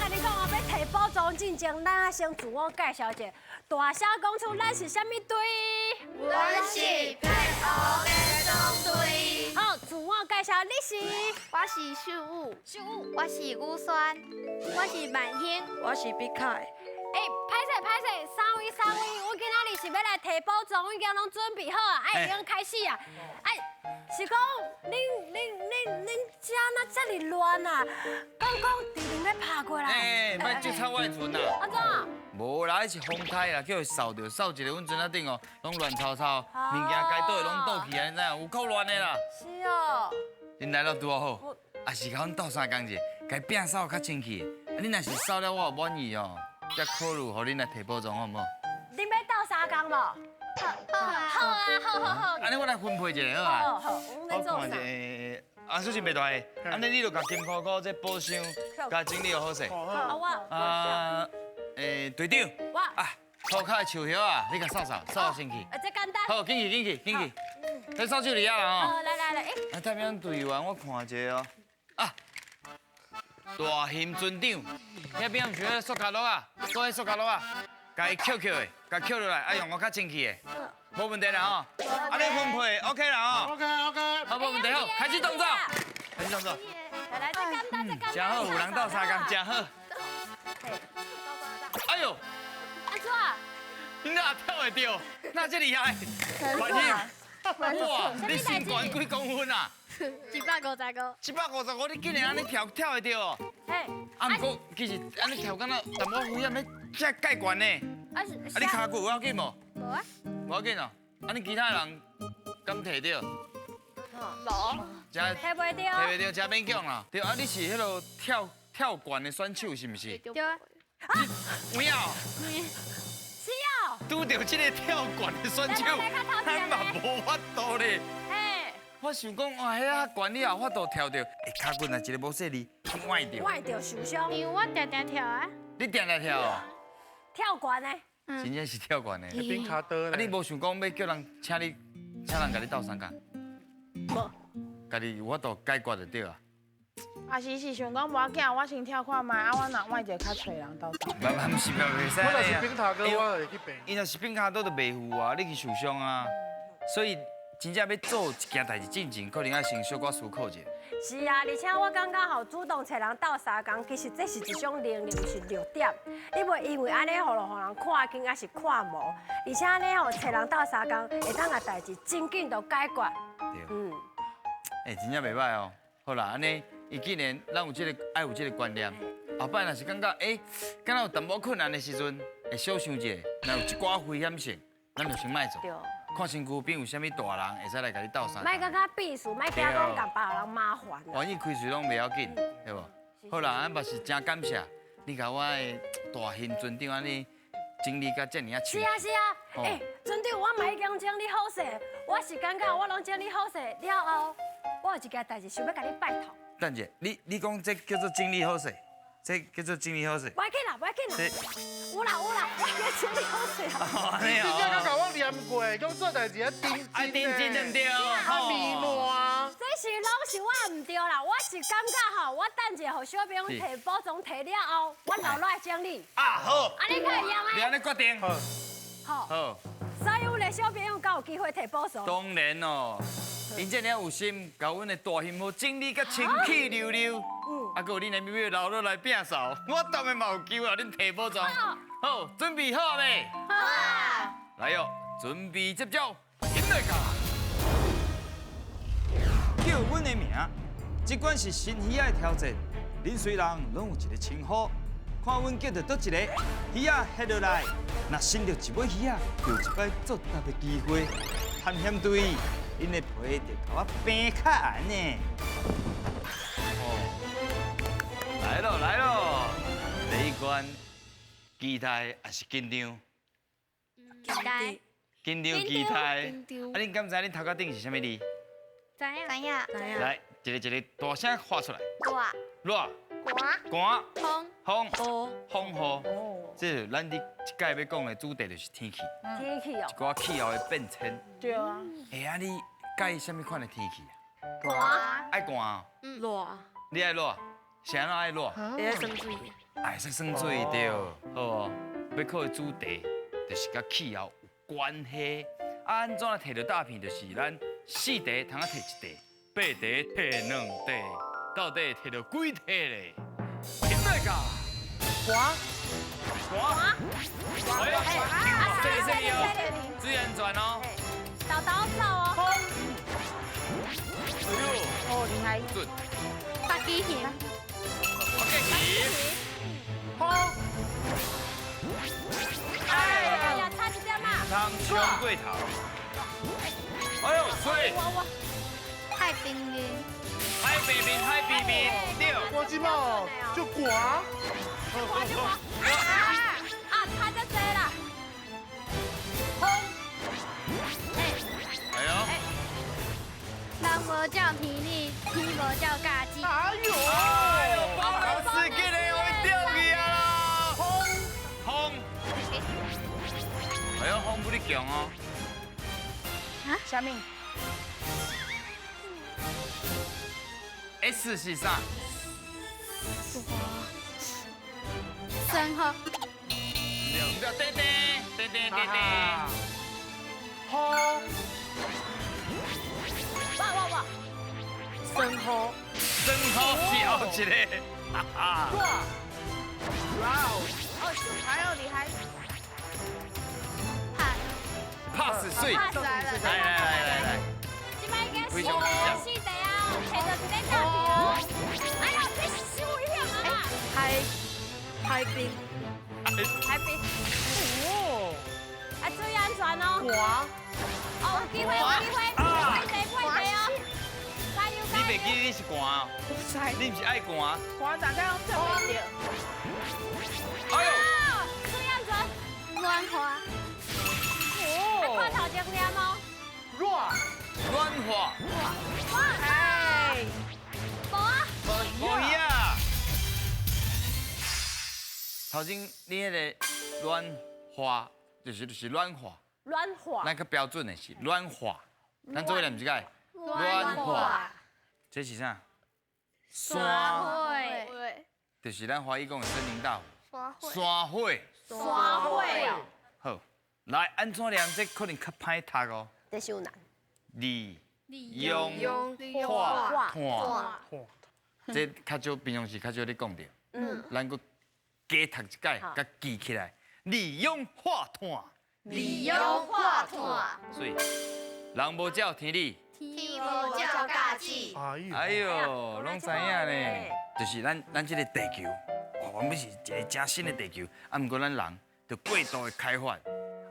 甲你讲哦，要摕宝藏进前，咱先自我介绍一下。大声讲出咱是啥物队？阮是配合的中队。好，自我介绍，你是？我是秀舞，秀舞。我是武酸，我是万兴，我是毕凯。歹势，三位，我今仔日是要来摕宝藏，我已经拢准备好啊，已经开始啊。是讲恁遮哪遮尔乱啊？讲地震要拍过来。莫就吵我的船啦。安怎？无啦，迄是风台啦，叫伊扫着，扫一个阮船仔顶哦，拢乱糟糟，物件该倒的拢倒去啊，你知影？有够乱的啦。是哦。恁来了拄好，也是甲阮斗相共者，该摒扫较清气。恁若是扫了我满意哦，再考虑互恁来摕宝藏好唔好？恁要斗相共无？好。安尼我来分配一下好啊。好，我们做啥？事情袂大个，安尼你就甲金箍箍这宝箱，甲整理就好势。好我。队长，我。涂骹的树叶啊，你甲扫先去。这简单。好，紧去。你扫手里啊啦吼。来，代表队员我看者哦。大型船长，遐边有像塑胶袋啊，搁迄塑胶袋啊，甲伊扣的，甲扣落来，用我较清气的，无问题啦吼。安尼分配 OK 啦吼。OK。好，无问题好，开始动作。来，这简单。真好，有人斗相共，真好。哎呦，安怎？你哪跳会到？哪这厉害？哇，你身高几公分啊155。 155，你竟然安尼跳会到哦？毋过其实安尼跳敢若淡薄危险，要遮介悬呢。你骹骨有要紧无？无啊。无要紧哦。你其他人敢摕到？无。摕摕袂到。摕袂到，真勉强啦。对啊，你是迄落跳悬的选手是毋是？对啊。有影哦。是哦。拄到这个跳悬的选手，咱嘛无法度咧。我想讲，哇，迄遐悬你也有法度跳着，骹骨若一个无细哩，歪着。歪着受伤。因为我定定跳啊。你定来跳哦？跳悬的。真正是跳悬的。冰卡刀啊，你无想讲要叫人请人甲你斗相共？无。家己有法度解决就对啊。是想讲无要紧，我先跳看卖，我若歪者较找人斗相共。毋是袂使我若咧啊。是冰塔哥，我会去病。伊若是冰卡刀就袂赴啊，你去受伤啊。所以真正要做一件代志进前，可能要先小可思考一下。是啊，而且我感觉吼，主动找人斗相共，其实这是一种能力，是弱点。你袂因为安尼互人看紧，还是看无，而且安尼吼找人斗相共，会当个代志真紧就解决。对。真正袂歹哦。好啦，安尼，伊既然咱有爱有这个观念，后摆若是感觉敢若有淡薄困难的时阵，会小想一下，若有一寡危险性，咱就先莫做。对。看身躯边有啥物大人会使来甲你斗相共。莫感觉避暑，莫惊讲甲别人麻烦。万一开水拢袂要紧，对无？好啦，咱嘛是真感谢你甲我的大型船长安尼整理甲遮尔啊清。是啊，船长，我嘛已经整理好势，我是感觉我拢整理好势了后，我有一件代志想要甲你拜托。等者，你讲这叫做整理好势，这叫做整理好势。不要紧啦，有啦，我已经整理好势啦。安尼你这个甲我念过，讲做代志要定金对不对？啊，面烂。这是拢是我唔对啦，我是感觉吼，我等者互小朋友摕宝藏摕了后，我留落来整理。好。安尼可以吗？你安尼决定。好。好。所以阮的小朋友敢有机会摕宝藏？当然哦，因这样有心，甲阮的大型好整理甲清气溜溜。啊，搁有恁的妹妹留落来摒扫，我当然嘛有机会互恁摕宝藏。好，准备好未？好啊。来哟，准备接招，引来卡。叫阮的名，即管是新鱼仔的挑战，恁虽然拢有一个称呼，看阮叫到倒一个鱼仔下落来，若伸到一尾鱼仔，就有一摆作答的机会。探险队，恁的皮就甲我平较安呢。来咯！第一关，期待还是紧张？紧张期待。啊，恁敢知恁头壳顶是啥物字？知影。来，一个大声喊出来。热。寒。风雨。这咱伫即届要讲的主题就是天气。天气哦。一寡气候的变迁。对啊。啊，你介意啥物款的天气啊？寒。爱寒啊？热。你爱热？谁爱热？会生水。哎，说算水对，好哦。要考的主题就是甲气候有关系。啊，安怎摕到大片？就是咱4题通啊摕1题，8题摕2题，到底摕到几题咧？听大家。滑，注意安全哦。倒走哦。哦，厉害。准。大机器。 OK， 起。好，哎呀，差一点嘛。汤冲过头。哎呦，水！太冰冰，海边边，对。我即马就滑，差只多啦。哎呦。人无照天理，天无照家己。哎呦，包老师今日会掉去啊啦！风，哎呦，风不哩强哦。下面 S 是啥？生活，对。好，哇！生活，真好笑一个，哈哈。哇哦，还有厉害，pass 水，来。即摆已经4题啊，摕到一个大题哦。哎呦，这是小危险啊啦！海边。哦，啊，注意安全哦。滑，哦，有机会哦。加油！你袂记你是寒哦？你不是爱寒？我大概用这么点，哎呦！注意安全。乱花，看头前念哦。软化，哎，无啊。无呀。头前你迄个软化，就是软化，软化。咱较标准的是软化，咱做练唔是解？乱花，这是啥？会，就是咱华语讲的森林大火。花会，山火。花会哦。好，来安怎念？这可能较歹读哦。这是有难。利用化炭，这较少平常时较少咧讲着。咱佫加读一届，甲记起来。利用化炭，利用化炭，所以人无照天理。天无照家己。哎呦，拢知影呢，就是咱这个地球，原本是一个真新的地球，啊，毋过咱人就过度的开发，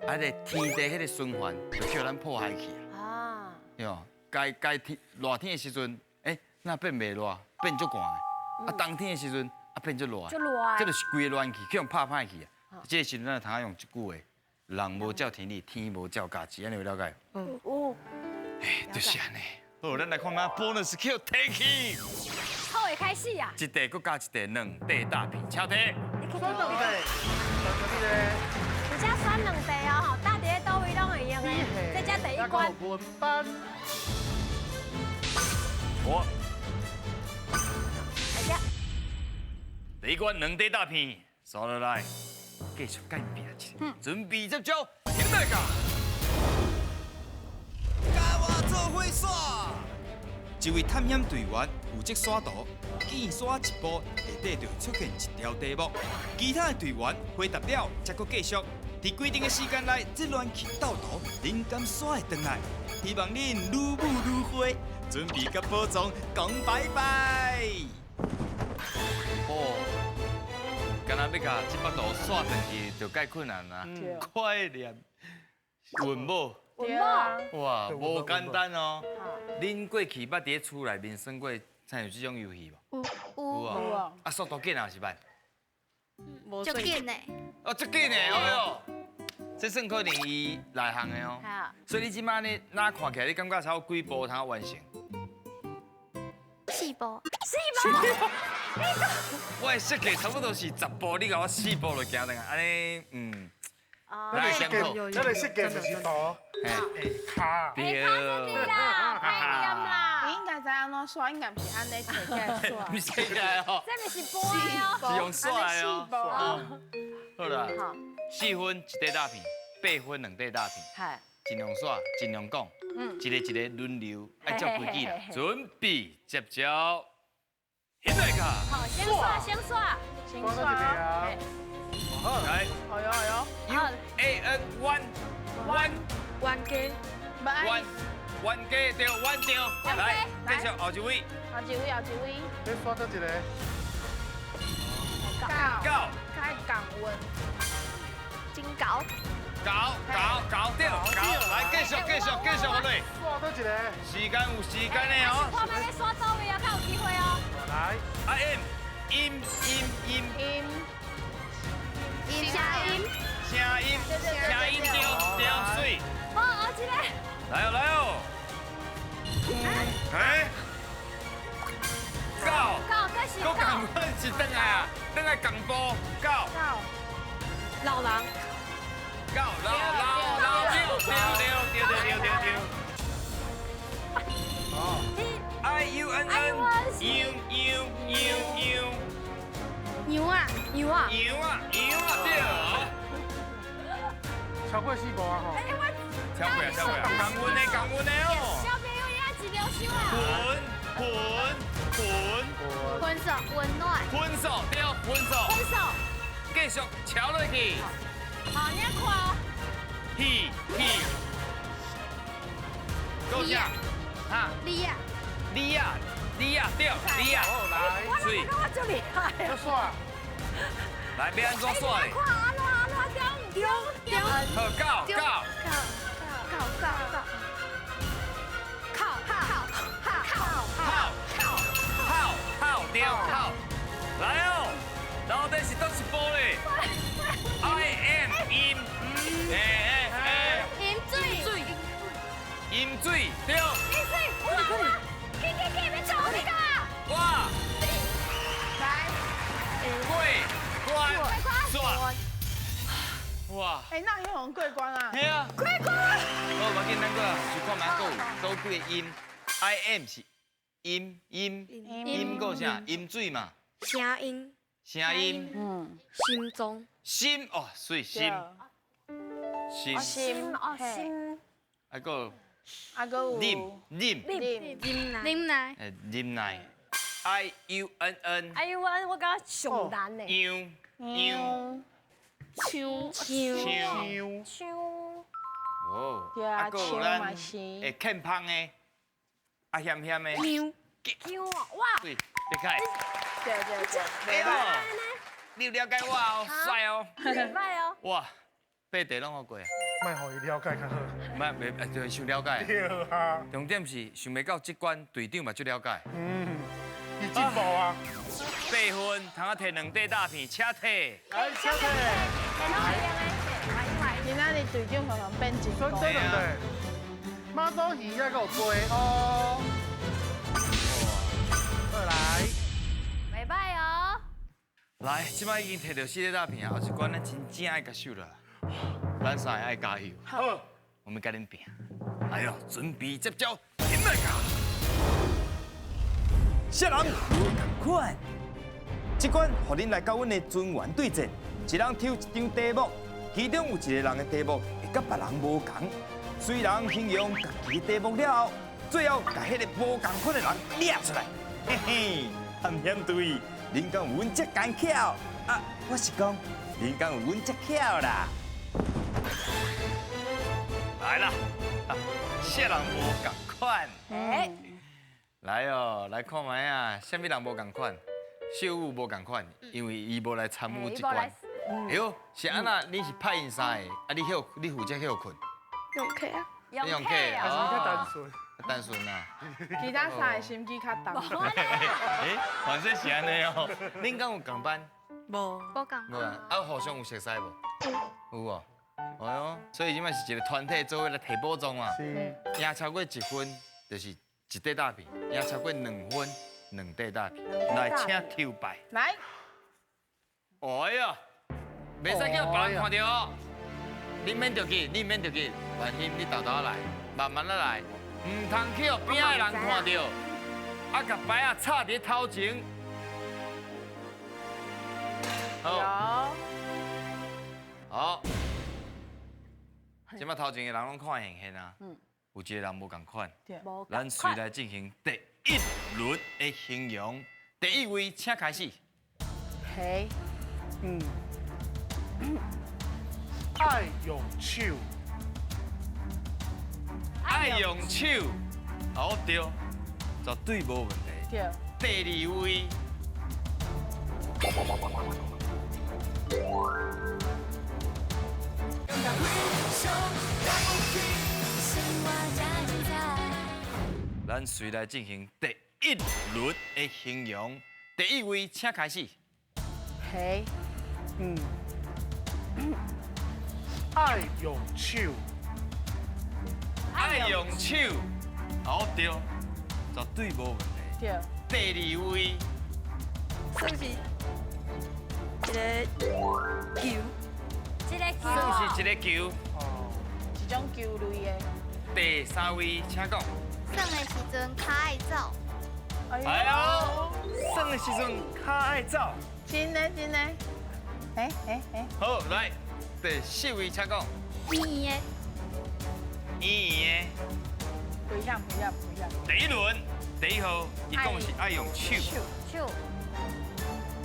啊，个天地迄个循环就叫咱破坏去啊。哟，该天热天的时阵，那变袂热，变足寒的；啊，冬天的时阵，啊变足热。这就是规个暖气去用拍歹去啊。这个时阵咱通用一句话：人无照天理，天无照家己，安尼有了解？有。就是安尼。好，咱来看下 bonus Q 提起。好的开始啊！一题搁加一题，2题大片，敲题。酸两题，而且选2题哦，吼，大碟倒位拢会用的。这只第一关。文班，我而且第一关2题大片，扫落来，继续改变一下。准备接招，听大家。甲我做伙耍。一位探险队员负责耍图，见耍一步会得到出现一条题目，其他的队员回答了，才搁继续。伫规定的时间内，这乱去斗图，恁敢耍会转来？希望恁愈舞愈花，准备甲宝藏讲拜拜。哦，敢若要甲这幅图耍转去，就介困难啦。快点，稳无？对啊，哇，无简单哦。恁过去捌伫咧厝内面耍过参与这种游戏无？有啊。啊，速度紧啊是慢？就紧呢。哦，足紧的，哎呦，这算可能伊内行的哦。所以你即摆呢，哪看起来你感觉差不多几步通完成4步，我的设计差不多是10步，你甲我4步就行转啊，安尼来先好。咱的设计就是图，嘿，卡。对。啦，太严啦。你应该知安怎刷，应该不是安尼摕起来刷。你写起来哦，这不是波哦。是用刷的哦。哦。好啦，好， 4分一块大片，8分2块大片，嗨，尽量刷，尽量讲，一个轮流，爱照规矩啦。准备接招，现在卡，好，先刷，先刷。先刷到这边刷。啊嘿来哎呦哎呦， ，UAN one 不爱。 one 加对，one 对，来，继续后一位，后一位，后一位。你刷到一个，搞，到，开港温。金搞，搞对，搞，来继续好嘞，刷到一个，时间有时间的哦。看卖要刷到位啊，较有机会哦。来，啊 M，音。音下音，声音对，水，好，后一个。来哦，哎，到。到，开始我赶快是等来啊，等来港波到到。老狼，到老对。哦， IUNN 牛啊，羊啊对，超过4步啊吼，超过啊，港温的哦，小朋友也一流手啊。温手温暖，分手对，分手，分手。繼續炒落去，好，你要看哦。去，夠啥？哈，利亚，你啊對，好来，水，我就厉害要刷，來要安怎耍嘞？看安怎丢，好，到，好，對，好，來哦，到底是倒一步嘞？I am in，饮水，飲水對，哇，别吵你干嘛？哇，過關，耍，哇，哎，那有人过关啊？係啊，過關，好，我見咱個就看買個幾個音 ，I am 是音個啥？飲水嘛，声音，聲音，心中，心哦，水心，心，心哦，心啊個啊个有啉奶，啉奶 ，IUNN，哎呦我感觉上难呢。樣，秋槍，秋哦，对啊，秋嘛是。會欠芳的，啊險的，喵，秋哇，對，你看，对，哎呦，你有了解我哦，帥哦，礼拜哦。哇，8題攏好過啊，卖互伊了解较好。袂，就想了解。对啊，重點是想袂到這關隊長嘛最了解。伊進步啊， 8分，通啊摕2塊大片，請摕。来，小姐，今仔日队长可能变真选高。对两个，马刀鱼还有做哦。好来，礼拜哦。來，即擺已經摕到4個大片啊，後一關咱真正愛甲手了，咱三個愛加油，好，我們甲恁拼。來哦，準備接招，現在搞。啥人無共款？這關互恁來到阮的尊元對戰，一人抽一張題目，其中有一個人的題目會甲別人無同。雖然形容家己的題目了後，最後甲迄個無共款的人掠出來，嘿嘿，含險對，恁敢有阮這間巧？啊，我是講，恁敢有阮這巧啦？來啦，啥人無共款？哎，來哦，來看覓啊，啥物人無共款？小武無共款，因為伊無來參與這關。哎呦，是安那？你是派因啥的？啊，你負責休困，用 K 啊，用 K 还是比较单纯。單純啊。其他三个心机较重。哎，反正是安尼哦。恁敢有共班？无讲，无啊。啊，互相有熟悉無？有哦。哎呦，所以即擺是一個團體做伙來提寶藏嘛。是，贏超過1分，就是一塊大片；贏超過2分，2塊大片。來，請抽牌。来，哎呀，袂使叫別人看到哦。你免着急，你免着急，放心，你豆豆來，慢慢仔來。唔通去互边仔的人看到，啊，甲牌啊插伫头前。好，有。好。即摆头前的人拢看现现啊，有一个人无共款，无咱随来进行第一轮的形容。第一位，请开始。黑。爱用手，爱用手，好对，绝对无问题。对。第二位，咱随来进行第一轮的形容。第一位，请开始。黑。爱用手，爱用手，好对，绝对无问题。对。第二位，是不是？一个球，这个球算是一个球。一种球类的。第三位，请讲。耍的时阵较爱走，哎呦，耍的时阵较爱走。真的。哎。好，来，第四位，请讲。圆圆圆圆不一样。的。第一轮，第一号，伊讲的是爱用手。球，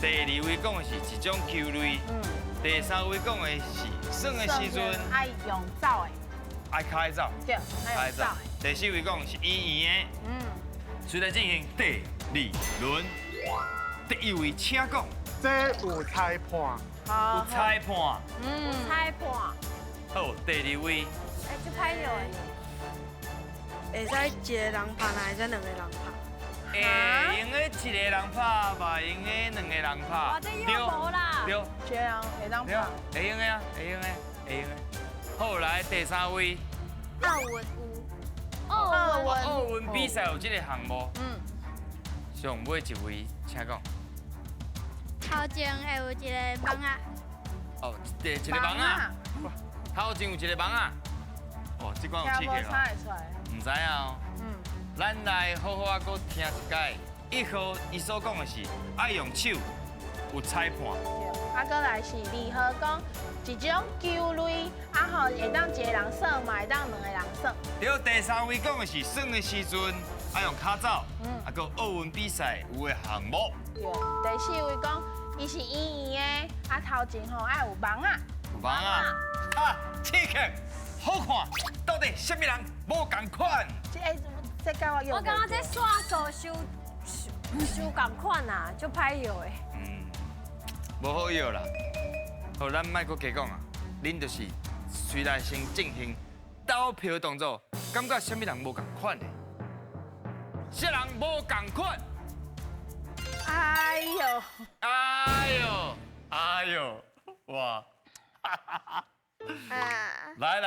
第二位讲的是一种球类。第三位讲的是耍的时阵爱用走的。爱较爱走。对，爱用走的。第四位讲的是圆圆的。随来进行第二轮。第一位，请讲。这有裁判，好。有裁判。裁判，好，第二位。哎，就拍到的。会使一个人拍，还会使两个人拍。会用的一个人拍，嘛用的两个人拍。我这又无啦。对。一个人会当对，拍。会用的啊，会用的，会用的。好，来第三位。奥运有，奥运比赛有这个项目。上尾一位，请讲。头前会有一个网仔，哦，一个网啊，头前有一个网啊。哦，这款有刺激听无猜哦。会出来。唔知影哦。咱来好好啊，搁听一解。一号伊所讲的是爱用手，有裁判。啊，搁来是二号讲一种球类，啊吼会当一个人耍，嘛会当两个人耍。对，第三位讲的是耍的时阵爱用骹走，啊，搁奥运比赛有的项目。对，第四位讲伊是圆圆的，啊头前吼爱有网仔。有网啊，啊，刺激，好看。到底什么人无共款？这甲我用。我感觉这刷手修共款啊，就拍有的。无好药啦。好，咱莫搁加讲啊，恁就是随来先进行投票动作，感觉什么人无共款的？啥人无共款？哎呦！哎呦，哎呦，哇！来，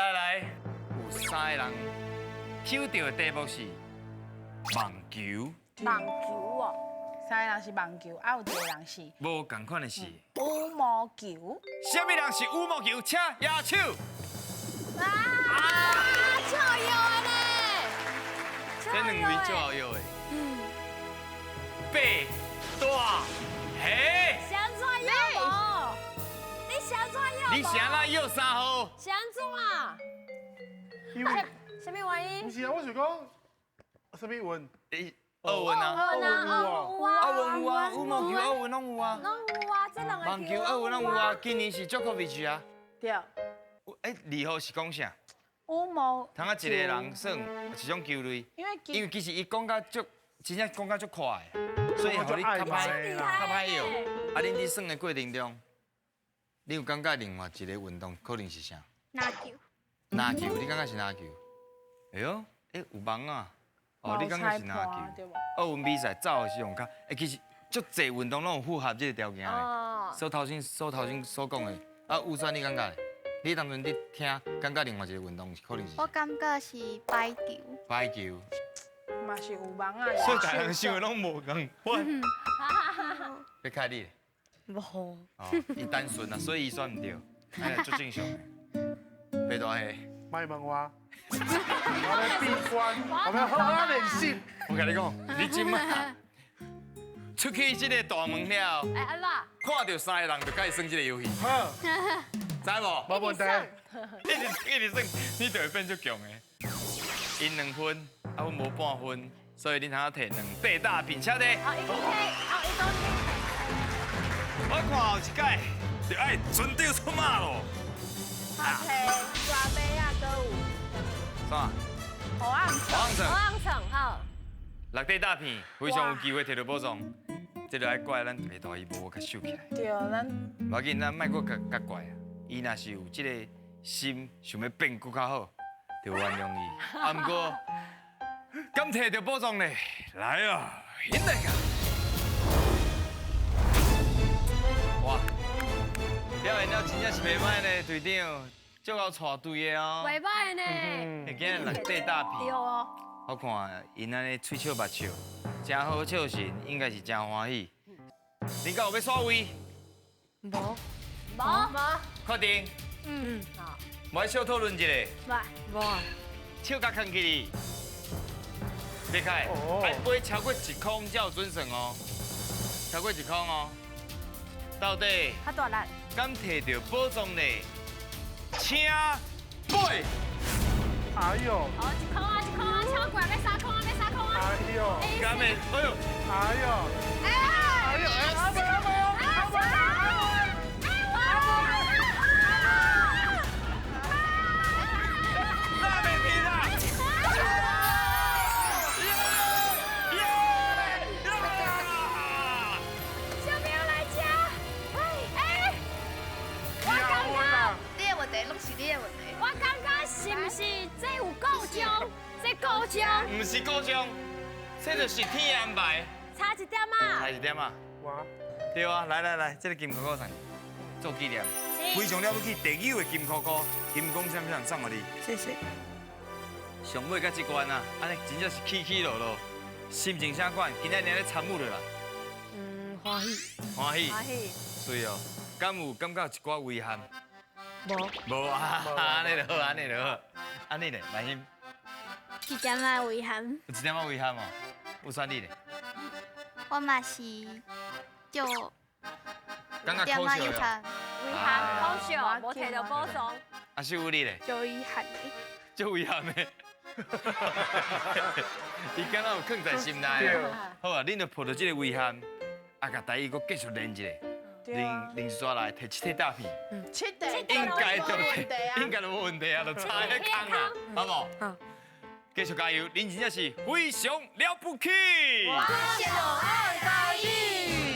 有3个人抽到的题目是网球。网球哦。三个人是网球，啊有一个人是无共款的是，羽毛球。什么人是羽毛球？请举手。超有的呢！这两位最好用的。白大黑。想怎样无？你想怎样？你想那又3号？想怎啊？因为什么原因？不是啊，我是讲什么运？奥运啊，奥运有啊，羽毛球奥运拢有啊，拢有啊，这两个网球奥运拢有啊，今年是 Djokovic 啊。对。2号是讲啥？羽毛。通啊，一个人算一种球类，因为其实伊讲甲足，真正讲甲足快的，所以互你较歹用。啊，恁伫算的过程中，你有感觉另外一个运动可能是啥？篮球，篮球，你感觉是篮球？哎呦，有网啊！哦，你感觉是篮球？奥运比赛走的是用较，其实足侪运动拢有符合这个条件的。所头先所讲的，啊，吴酸你感觉？你当阵伫听，感觉另外一个运动可能是？我感觉是排球。排球。嘛是有网啊。所以大人想的拢无共款。要开你？无。哦，伊单纯啊，所以伊选唔对，哎，足正常的。白大黑。卖问我。我来闭关，我们好好练习。我跟你讲，你今晚出去这个大门了，哎，安怎？看到3个人就该算这个游戏，好，知无？没问题。一直算，你就会变足强的。因2分，啊，阮无半分，所以恁通摕2块大饼，晓得？好，一个 K，好，一个 K。我看后一届就爱船长出马咯。好听，抓杯啊歌舞，啥？好暗王城王城好。 6块大片，非常有机会摕到宝藏，这就爱怪咱大大姨无甲收起来。对，咱无要紧，咱莫搁甲怪啊。伊若是有这个心，想要变更较好，就原谅伊。啊，毋过敢摕到宝藏呢？来啊，现在个！哇，表演了真正是袂歹呢，队长，足够带队的哦。袂歹呢。会见6块大片。对哦。我看因安尼嘴笑目笑，真好笑神，应该是真欢喜。恁敢有要耍位？无。确定？嗯。好。无小讨论一下，无。笑甲扛起哩。别开，爱飞超过1空才有准算哦。超过1空哦。到底较大力。敢摕到宝藏呢？请飞！哎呦，哦，1空啊，1空啊，超过要3空啊，要3空啊。哎呦，敢会？哎呦！哎呦，哎呦，阿妹阿妹阿妹。那没皮啦！小朋友来吃。哎，你好稳啊！你的问题拢是你的问题。我感觉是不是这有够奖？这够奖？唔是故障，这就是天的安排。差一点嘛。差一点啊！哇，对啊，来来来，这个金箍上做纪念，非常了不起，第9个金箍箍，金光闪闪送给你。谢谢。上尾甲这关啊，安尼真正是起起落落，心情啥款？今仔日咧参悟了啦，欢喜。欢喜，欢喜。水哦。敢有感觉有一寡遗憾？无。无啊，安尼就好，安尼就好，安尼咧，万心一点仔遗憾，有一点仔遗憾哦。有选你咧，我嘛是就感觉点可惜哦。仔遗憾。遗憾，好笑，无摕到宝藏。啊，秀你咧，就遗憾的。就遗憾的。伊敢若有藏在心内对啊。好啊，恁就抱着这个遗憾，啊，甲大姨搁继续练一下。练刷来摕7块大片，七地应该就对，应该就无问题啊，就差迄空啊，好不好？好。继续加油，恁真正是非常了不起。我小二高一。